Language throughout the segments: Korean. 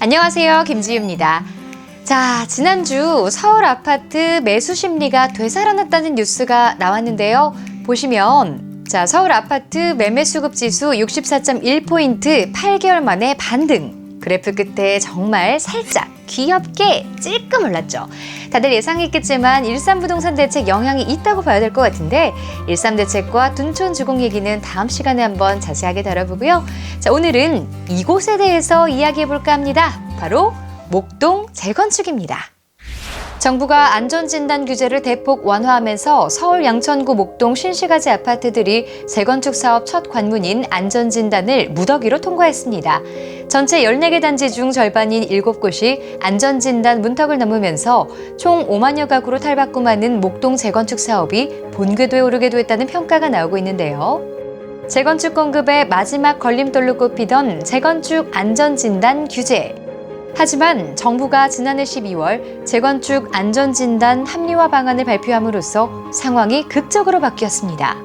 안녕하세요, 김지유입니다. 자, 지난주 서울 아파트 매수 심리가 되살아났다는 뉴스가 나왔는데요. 보시면 서울 아파트 매매수급 지수 64.1포인트 8개월 만에 반등. 그래프 끝에 정말 살짝 귀엽게 찔끔 올랐죠. 다들 예상했겠지만 일산부동산 대책 영향이 있다고 봐야 될 것 같은데 일삼대책과 둔촌주공 얘기는 다음 시간에 한번 자세하게 다뤄보고요. 자, 오늘은 이곳에 대해서 이야기해볼까 합니다. 바로 목동 재건축입니다. 정부가 안전진단 규제를 대폭 완화하면서 서울 양천구 목동 신시가지 아파트들이 재건축 사업 첫 관문인 안전진단을 무더기로 통과했습니다. 전체 14개 단지 중 절반인 7곳이 안전진단 문턱을 넘으면서 총 5만여 가구로 탈바꿈하는 목동 재건축 사업이 본궤도에 오르게 됐다는 평가가 나오고 있는데요. 재건축 공급의 마지막 걸림돌로 꼽히던 재건축 안전진단 규제. 하지만 정부가 지난해 12월 재건축 안전진단 합리화 방안을 발표함으로써 상황이 극적으로 바뀌었습니다.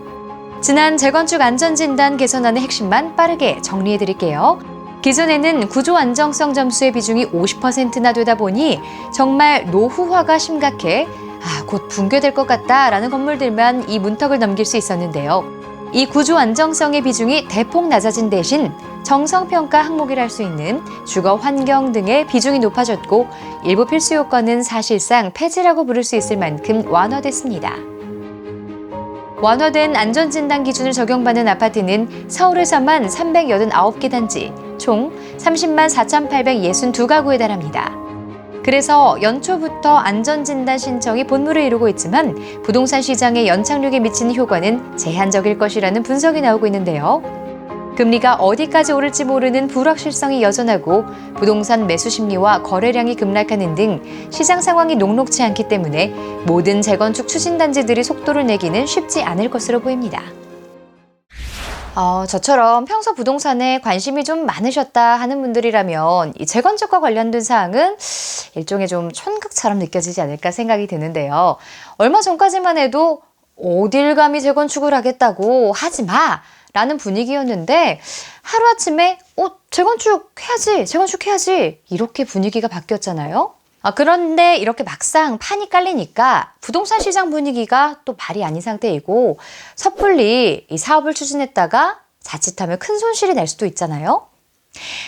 지난 재건축 안전진단 개선안의 핵심만 빠르게 정리해드릴게요. 기존에는 구조 안정성 점수의 비중이 50%나 되다 보니 정말 노후화가 심각해 곧 붕괴될 것 같다라는 건물들만 이 문턱을 넘길 수 있었는데요. 이 구조 안정성의 비중이 대폭 낮아진 대신 정성평가 항목이라 할 수 있는 주거 환경 등의 비중이 높아졌고 일부 필수 요건은 사실상 폐지라고 부를 수 있을 만큼 완화됐습니다. 완화된 안전진단 기준을 적용받는 아파트는 서울에서만 389개 단지, 총 30만 4,862가구에 달합니다. 그래서 연초부터 안전진단 신청이 본물을 이루고 있지만 부동산 시장의 연착륙에 미치는 효과는 제한적일 것이라는 분석이 나오고 있는데요. 금리가 어디까지 오를지 모르는 불확실성이 여전하고 부동산 매수 심리와 거래량이 급락하는 등 시장 상황이 녹록지 않기 때문에 모든 재건축 추진단지들이 속도를 내기는 쉽지 않을 것으로 보입니다. 저처럼 평소 부동산에 관심이 좀 많으셨다 하는 분들이라면 이 재건축과 관련된 사항은 일종의 좀 천국처럼 느껴지지 않을까 생각이 드는데요. 얼마 전까지만 해도 어딜 감히 재건축을 하겠다고 하지 마! 라는 분위기였는데 하루아침에 재건축해야지 이렇게 분위기가 바뀌었잖아요. 그런데 이렇게 막상 판이 깔리니까 부동산 시장 분위기가 또 말이 아닌 상태이고 섣불리 이 사업을 추진했다가 자칫하면 큰 손실이 날 수도 있잖아요.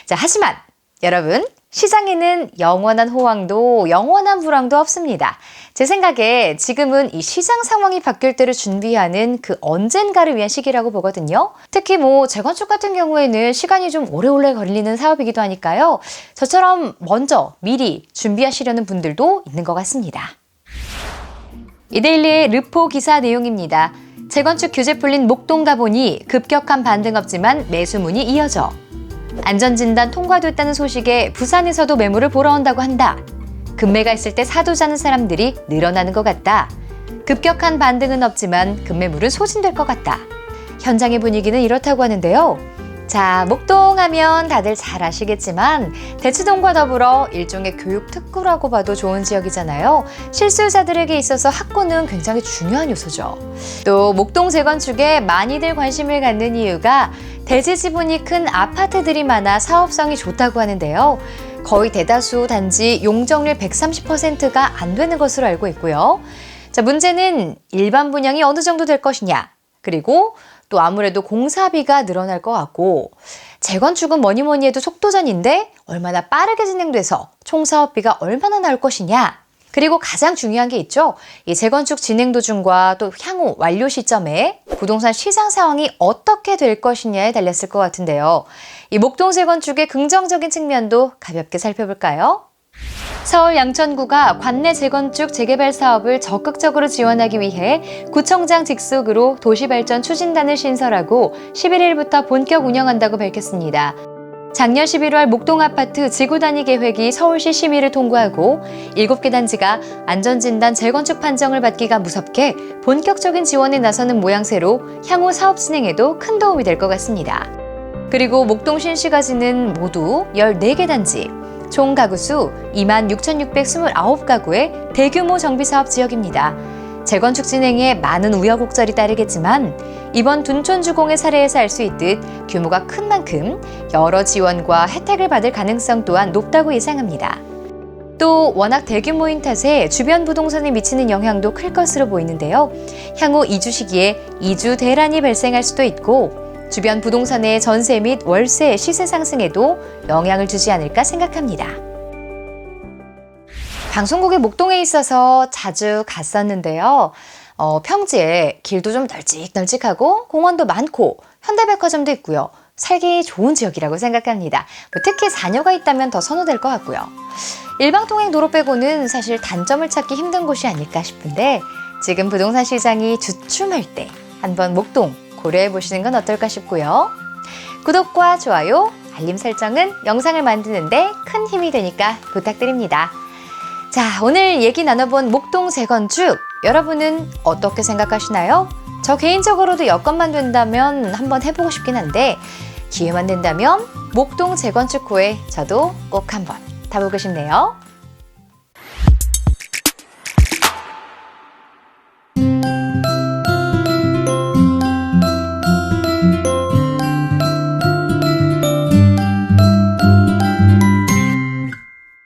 자, 하지만 여러분, 시장에는 영원한 호황도 영원한 불황도 없습니다. 제 생각에 지금은 이 시장 상황이 바뀔 때를 준비하는 그 언젠가를 위한 시기라고 보거든요. 특히 재건축 같은 경우에는 시간이 좀 오래 걸리는 사업이기도 하니까요. 저처럼 먼저 미리 준비하시려는 분들도 있는 것 같습니다. 이데일리의 르포 기사 내용입니다. 재건축 규제 풀린 목동 가보니 급격한 반등 없지만 매수문이 이어져. 안전진단 통과됐다는 소식에 부산에서도 매물을 보러 온다고 한다. 급매가 있을 때 사두자는 사람들이 늘어나는 것 같다. 급격한 반등은 없지만 급매물은 소진될 것 같다. 현장의 분위기는 이렇다고 하는데요. 자, 목동 하면 다들 잘 아시겠지만 대치동과 더불어 일종의 교육 특구라고 봐도 좋은 지역이잖아요. 실수요자들에게 있어서 학군은 굉장히 중요한 요소죠. 또 목동 재건축에 많이들 관심을 갖는 이유가 대지 지분이 큰 아파트들이 많아 사업성이 좋다고 하는데요. 거의 대다수 단지 용적률 130%가 안 되는 것으로 알고 있고요. 자, 문제는 일반 분양이 어느 정도 될 것이냐, 그리고 또 아무래도 공사비가 늘어날 것 같고 재건축은 뭐니 해도 속도전인데 얼마나 빠르게 진행돼서 총 사업비가 얼마나 나올 것이냐, 그리고 가장 중요한 게 있죠. 이 재건축 진행 도중과 또 향후 완료 시점에 부동산 시장 상황이 어떻게 될 것이냐에 달렸을 것 같은데요. 이 목동 재건축의 긍정적인 측면도 가볍게 살펴볼까요? 서울 양천구가 관내 재건축 재개발 사업을 적극적으로 지원하기 위해 구청장 직속으로 도시발전 추진단을 신설하고 11일부터 본격 운영한다고 밝혔습니다. 작년 11월 목동 아파트 지구 단위 계획이 서울시 심의를 통과하고 7개 단지가 안전진단 재건축 판정을 받기가 무섭게 본격적인 지원에 나서는 모양새로 향후 사업 진행에도 큰 도움이 될 것 같습니다. 그리고 목동 신시가지는 모두 14개 단지, 총 가구 수 26,629가구의 대규모 정비사업 지역입니다. 재건축 진행에 많은 우여곡절이 따르겠지만 이번 둔촌주공의 사례에서 알 수 있듯 규모가 큰 만큼 여러 지원과 혜택을 받을 가능성 또한 높다고 예상합니다. 또 워낙 대규모인 탓에 주변 부동산에 미치는 영향도 클 것으로 보이는데요. 향후 이주 시기에 이주 대란이 발생할 수도 있고 주변 부동산의 전세 및 월세 시세 상승에도 영향을 주지 않을까 생각합니다. 방송국의 목동에 있어서 자주 갔었는데요. 평지에 길도 좀 널찍널찍하고 공원도 많고 현대백화점도 있고요. 살기 좋은 지역이라고 생각합니다. 특히 자녀가 있다면 더 선호될 것 같고요. 일방통행 도로 빼고는 사실 단점을 찾기 힘든 곳이 아닐까 싶은데 지금 부동산 시장이 주춤할 때 한번 목동 고려해 보시는 건 어떨까 싶고요. 구독과 좋아요, 알림 설정은 영상을 만드는데 큰 힘이 되니까 부탁드립니다. 자, 오늘 얘기 나눠본 목동 재건축, 여러분은 어떻게 생각하시나요? 저 개인적으로도 여건만 된다면 한번 해보고 싶긴 한데 기회만 된다면 목동 재건축 후에 저도 꼭 한번 타보고 싶네요.